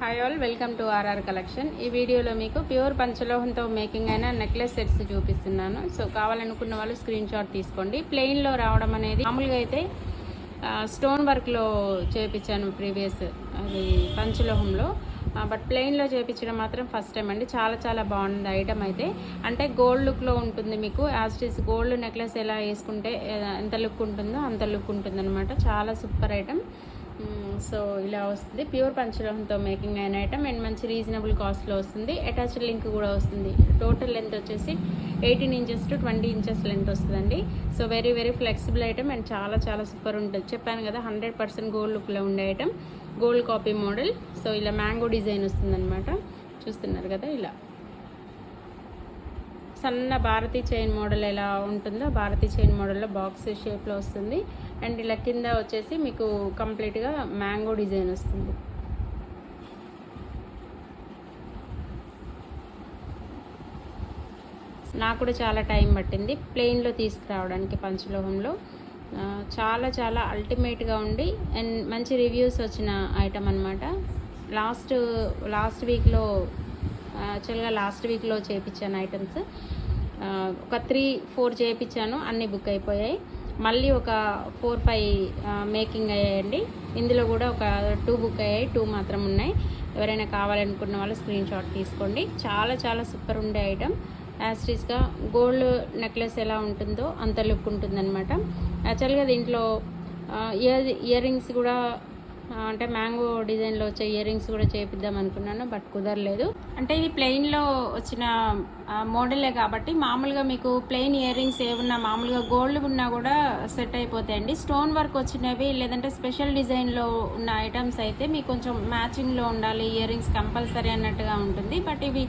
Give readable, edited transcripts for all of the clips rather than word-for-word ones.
Hi all, welcome to RR collection. ఈ వీడియోలో మీకు ప్యూర్ పంచలోహంతో మేకింగ్ అయిన నెక్లెస్ సెట్స్ చూపిస్తున్నాను. సో కావాలనుకున్న వాళ్ళు స్క్రీన్ షాట్ తీసుకోండి. ప్లెయిన్లో రావడం అనేది మామూలుగా అయితే స్టోన్ వర్క్లో చేయించాను ప్రీవియస్, అది పంచలోహంలో. బట్ ప్లెయిన్లో చేయించడం మాత్రం ఫస్ట్ టైం అండి. చాలా బాగుంది ఐటమ్ అయితే. అంటే గోల్డ్ లుక్లో ఉంటుంది మీకు. యాస్టిస్ గోల్డ్ నెక్లెస్ ఎలా వేసుకుంటే ఎంత లుక్ ఉంటుందో అంత లుక్ ఉంటుంది అనమాట. చాలా సూపర్ ఐటమ్. సో ఇలా వస్తుంది, ప్యూర్ పంచలోహంతో మేకింగ్ అయిన ఐటమ్ అండ్ మంచి రీజనబుల్ కాస్ట్లో వస్తుంది. అటాచ్డ్ లింక్ కూడా వస్తుంది. టోటల్ లెంత్ వచ్చేసి 18 ఇంచెస్ టు 20 ఇంచెస్ లెంత్ వస్తుందండి. So very flexible item and చాలా సూపర్ ఉంటుంది. చెప్పాను కదా, 100% గోల్డ్ లుక్లో ఉండే item, gold copy model. So ఇలా మ్యాంగో డిజైన్ వస్తుందన్నమాట. చూస్తున్నారు కదా, ఇలా సన్న భారతీ చైన్ మోడల్ ఎలా ఉంటుందో భారతీ చైన్ మోడల్లో బాక్స్ షేప్లో వస్తుంది. అండ్ ఇలా కింద వచ్చేసి మీకు కంప్లీట్గా మ్యాంగో డిజైన్ వస్తుంది. నాకు కూడా చాలా టైం పట్టింది ప్లెయిన్లో తీసుకురావడానికి పంచలోహంలో. చాలా అల్టిమేట్గా ఉండి అండ్ మంచి రివ్యూస్ వచ్చిన ఐటమ్ అనమాట. లాస్ట్ వీక్లో యాక్చువల్గా లాస్ట్ వీక్లో చేయించాను ఐటమ్స్. ఒక 3-4 చేయించాను, అన్నీ బుక్ అయిపోయాయి. మళ్ళీ ఒక 4-5 మేకింగ్ అయ్యాయండి. ఇందులో కూడా ఒక 2 బుక్ అయ్యాయి, 2 మాత్రం ఉన్నాయి. ఎవరైనా కావాలనుకున్న వాళ్ళు స్క్రీన్ షాట్ తీసుకోండి. చాలా సూపర్ ఉండే ఐటమ్. యాస్టిస్గా గోల్డ్ నెక్లెస్ ఎలా ఉంటుందో అంత లుక్ ఉంటుందన్నమాట. యాక్చువల్గా దీంట్లో ఇయర్ రింగ్స్ కూడా, అంటే మ్యాంగో డిజైన్లో వచ్చే ఇయర్ రింగ్స్ కూడా చేపిద్దాం అనుకున్నాను, బట్ కుదరలేదు. అంటే ఇది ప్లెయిన్లో వచ్చిన మోడలే కాబట్టి మామూలుగా మీకు ప్లెయిన్ ఇయర్ రింగ్స్ ఏమున్నా, మామూలుగా గోల్డ్ ఉన్నా కూడా సెట్ అయిపోతాయండి. స్టోన్ వర్క్ వచ్చినవి లేదంటే స్పెషల్ డిజైన్లో ఉన్న ఐటమ్స్ అయితే మీకు కొంచెం మ్యాచింగ్లో ఉండాలి, ఇయర్ రింగ్స్ కంపల్సరీ అన్నట్టుగా ఉంటుంది. బట్ ఇవి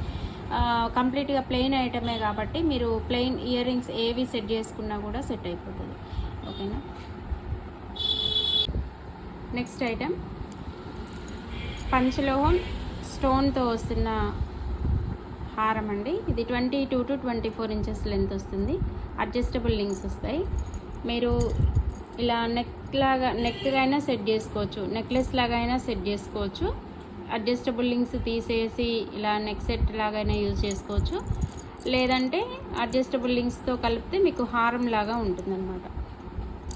కంప్లీట్గా ప్లెయిన్ ఐటమే కాబట్టి మీరు ప్లెయిన్ ఇయర్ రింగ్స్ ఏవి సెట్ చేసుకున్నా కూడా సెట్ అయిపోతుంది. ఓకేనా. నెక్స్ట్ ఐటమ్ పంచలోహం స్టోన్తో వస్తున్న హారం అండి. ఇది 22 to 24 ఇంచెస్ లెంత్ వస్తుంది. అడ్జస్టబుల్ లింక్స్ వస్తాయి. మీరు ఇలా నెక్గా అయినా సెట్ చేసుకోవచ్చు, నెక్లెస్ లాగా అయినా సెట్ చేసుకోవచ్చు. అడ్జస్టబుల్ లింక్స్ తీసేసి ఇలా నెక్ సెట్ లాగైనా యూజ్ చేసుకోవచ్చు. లేదంటే అడ్జస్టబుల్ లింక్స్తో కలిపితే మీకు హారం లాగా ఉంటుందన్నమాట.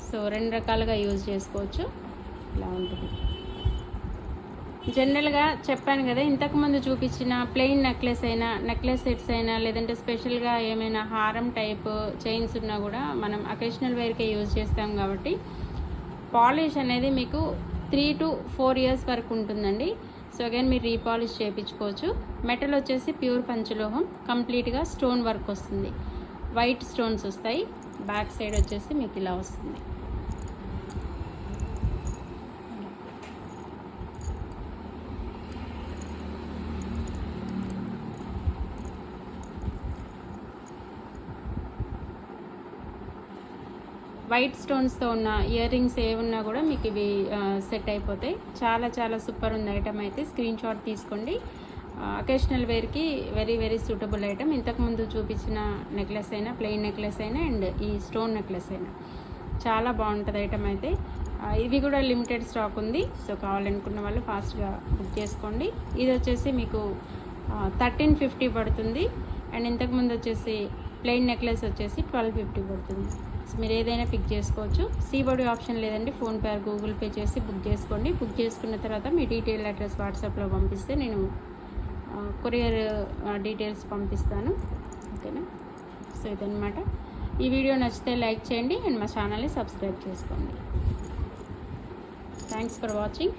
సో 2 రకాలుగా యూజ్ చేసుకోవచ్చు. ఇలా ఉంటుంది. జనరల్గా చెప్పాను కదా, ఇంతకుముందు చూపించిన ప్లెయిన్ నెక్లెస్ సెట్స్ అయినా లేదంటే స్పెషల్గా ఏమైనా హారం టైప్ చైన్స్ ఉన్నా కూడా మనం అకేషనల్ వేర్కే యూజ్ చేస్తాం కాబట్టి పాలిష్ అనేది మీకు 3 to 4 ఇయర్స్ వరకు ఉంటుందండి. సో అగైన్ మీరు రీపాలిష్ చేయించుకోవచ్చు. మెటల్ వచ్చేసి ప్యూర్ పంచలోహం, కంప్లీట్గా స్టోన్ వర్క్ వస్తుంది. వైట్ స్టోన్స్ వస్తాయి. బ్యాక్ సైడ్ వచ్చేసి మీకు ఇలా వస్తుంది. వైట్ స్టోన్స్తో ఉన్న ఇయర్ రింగ్స్ ఏమున్నా కూడా మీకు ఇవి సెట్ అయిపోతాయి. చాలా సూపర్ ఉంది ఐటమ్ అయితే. స్క్రీన్ షాట్ తీసుకోండి. అకేషనల్ వేర్కి వెరీ సూటబుల్ ఐటమ్. ఇంతకుముందు చూపించిన నెక్లెస్ అయినా, ప్లెయిన్ నెక్లెస్ అయినా అండ్ ఈ స్టోన్ నెక్లెస్ అయినా చాలా బాగుంటుంది ఐటమ్ అయితే. ఇవి కూడా లిమిటెడ్ స్టాక్ ఉంది. సో కావాలనుకున్న వాళ్ళు ఫాస్ట్గా బుక్ చేసుకోండి. ఇది వచ్చేసి మీకు 1350 పడుతుంది. అండ్ ఇంతకుముందు వచ్చేసి ప్లెయిన్ నెక్లెస్ వచ్చేసి 1250 పడుతుంది. సో మీరు ఏదైనా పిక్ చేసుకోవచ్చు. సీబోడీ ఆప్షన్ లేదండి, ఫోన్పే ఆర్ గూగుల్ పే చేసి బుక్ చేసుకోండి. బుక్ చేసుకున్న తర్వాత మీ డీటెయిల్ అడ్రస్ వాట్సాప్లో పంపిస్తే నేను కొరియర్ డీటెయిల్స్ పంపిస్తాను. ఓకేనా. సో ఇదన్నమాట. ఈ వీడియో నచ్చితే లైక్ చేయండి అండ్ మా ఛానల్ని సబ్స్క్రైబ్ చేసుకోండి. Thanks for watching.